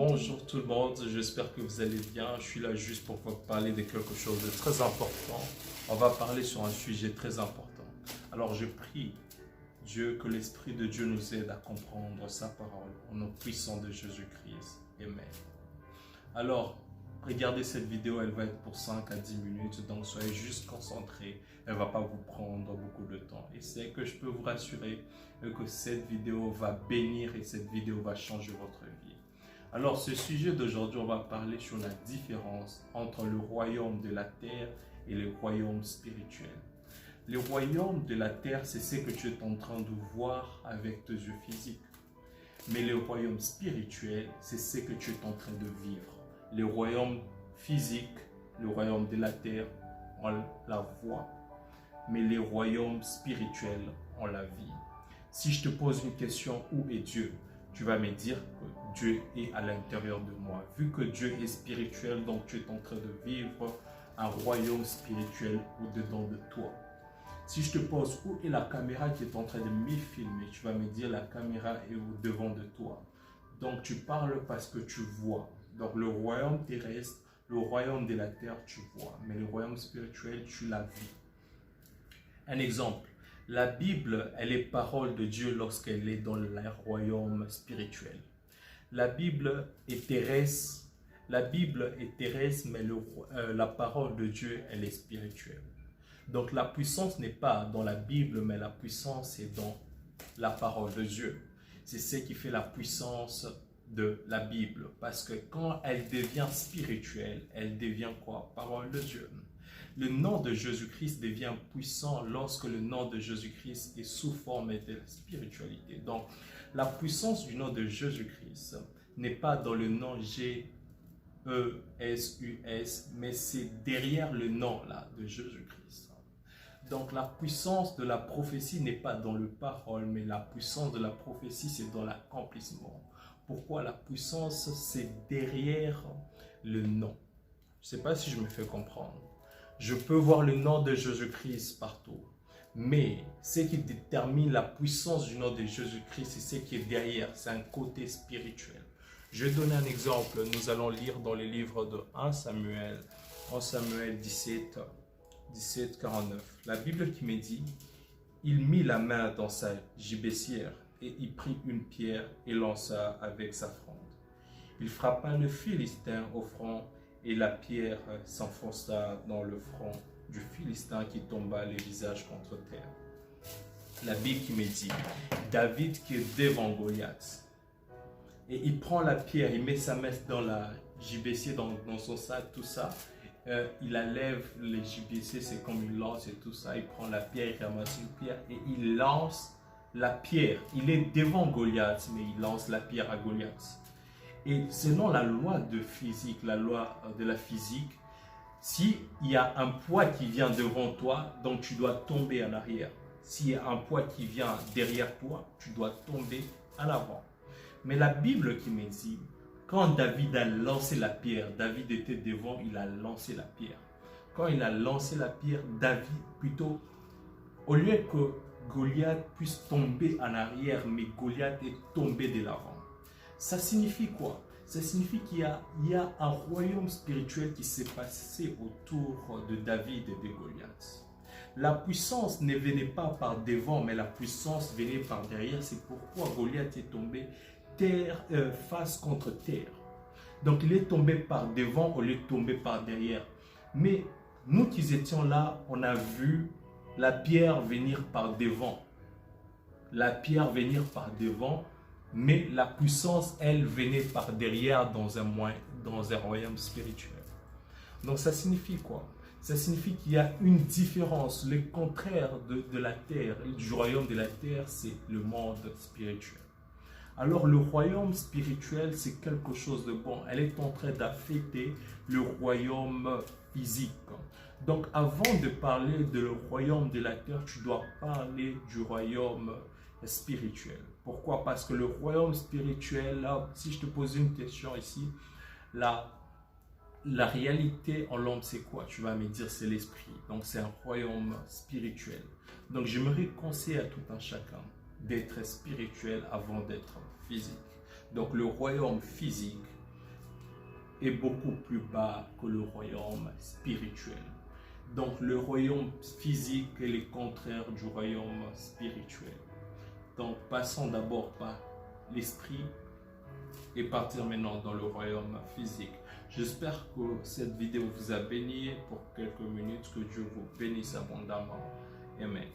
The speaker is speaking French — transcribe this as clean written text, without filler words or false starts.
Bonjour tout le monde, j'espère que vous allez bien. Je suis là juste pour vous parler de quelque chose de très important. On va parler sur un sujet très important. Alors je prie Dieu que l'Esprit de Dieu nous aide à comprendre sa parole au nom puissant de Jésus-Christ. Amen. Alors, regardez cette vidéo, elle va être pour 5 à 10 minutes, donc soyez juste concentrés. Elle ne va pas vous prendre beaucoup de temps. Et c'est que je peux vous rassurer que cette vidéo va bénir et cette vidéo va changer votre vie. Alors, ce sujet d'aujourd'hui, on va parler sur la différence entre le royaume de la terre et le royaume spirituel. Le royaume de la terre, c'est ce que tu es en train de voir avec tes yeux physiques. Mais le royaume spirituel, c'est ce que tu es en train de vivre. Le royaume physique, le royaume de la terre, on la voit. Mais le royaume spirituel, on la vit. Si je te pose une question, où est Dieu? Tu vas me dire que Dieu est à l'intérieur de moi. Vu que Dieu est spirituel, donc tu es en train de vivre un royaume spirituel au-dedans de toi. Si je te pose où est la caméra qui est en train de me filmer, tu vas me dire la caméra est au-devant de toi. Donc tu parles parce que tu vois. Donc le royaume terrestre, le royaume de la terre, tu vois. Mais le royaume spirituel, tu la vis. Un exemple. La Bible, elle est parole de Dieu lorsqu'elle est dans le royaume spirituel. La Bible est terrestre. La Bible est terrestre, mais la parole de Dieu, elle est spirituelle. Donc la puissance n'est pas dans la Bible, mais la puissance est dans la parole de Dieu. C'est ce qui fait la puissance de la Bible. Parce que quand elle devient spirituelle, elle devient quoi? Parole de Dieu. Le nom de Jésus-Christ devient puissant lorsque le nom de Jésus-Christ est sous forme de spiritualité. Donc, la puissance du nom de Jésus-Christ n'est pas dans le nom G-E-S-U-S, mais c'est derrière le nom là de Jésus-Christ. Donc, la puissance de la prophétie n'est pas dans le parole, mais la puissance de la prophétie, c'est dans l'accomplissement. Pourquoi la puissance, c'est derrière le nom? Je ne sais pas si je me fais comprendre. Je peux voir le nom de Jésus-Christ partout. Mais ce qui détermine la puissance du nom de Jésus-Christ, c'est ce qui est derrière. C'est un côté spirituel. Je vais donner un exemple. Nous allons lire dans le livre de 1 Samuel 17, 49. La Bible qui me dit, « Il mit la main dans sa gibecière et il prit une pierre et lança avec sa fronde. Il frappa le Philistin au front et la pierre s'enfonça dans le front du Philistin qui tomba le visage contre terre. » La Bible qui me dit, David qui est devant Goliath, et il prend la pierre, il met sa main dans la gibecière, dans son sac, tout ça. Il enlève les gibeciers, c'est comme une lance et tout ça. Il prend la pierre, il ramasse une pierre et il lance la pierre. Il est devant Goliath, mais il lance la pierre à Goliath. Et selon la loi de physique, la loi de la physique, s'il y a un poids qui vient devant toi, donc tu dois tomber en arrière. S'il y a un poids qui vient derrière toi, tu dois tomber en avant. Mais la Bible qui me dit, quand David a lancé la pierre, David était devant, il a lancé la pierre. Quand il a lancé la pierre, David, plutôt, au lieu que Goliath puisse tomber en arrière, mais Goliath est tombé de l'avant. Ça signifie quoi? Ça signifie qu'il y a un royaume spirituel qui s'est passé autour de David et de Goliath. La puissance ne venait pas par devant, mais la puissance venait par derrière. C'est pourquoi Goliath est tombé face contre terre. Donc il est tombé par devant au lieu de tomber par derrière. Mais nous qui étions là, on a vu la pierre venir par devant. La pierre venir par devant. Mais la puissance, elle, venait par derrière dans un royaume spirituel. Donc ça signifie quoi? Ça signifie qu'il y a une différence. Le contraire de la terre, du royaume de la terre, c'est le monde spirituel. Alors le royaume spirituel, c'est quelque chose de bon. Elle est en train d'affecter le royaume physique. Donc avant de parler de le royaume de la terre, tu dois parler du royaume spirituel. Pourquoi? Parce que le royaume spirituel, là, si je te pose une question ici, la réalité en l'homme, c'est quoi? Tu vas me dire, c'est l'esprit. Donc, c'est un royaume spirituel. Donc, j'aimerais conseiller à tout un chacun d'être spirituel avant d'être physique. Donc, le royaume physique, est beaucoup plus bas que le royaume spirituel. Donc le royaume physique est le contraire du royaume spirituel. Donc passons d'abord par l'esprit et partir maintenant dans le royaume physique. J'espère que cette vidéo vous a béni pour quelques minutes, que Dieu vous bénisse abondamment. Amen.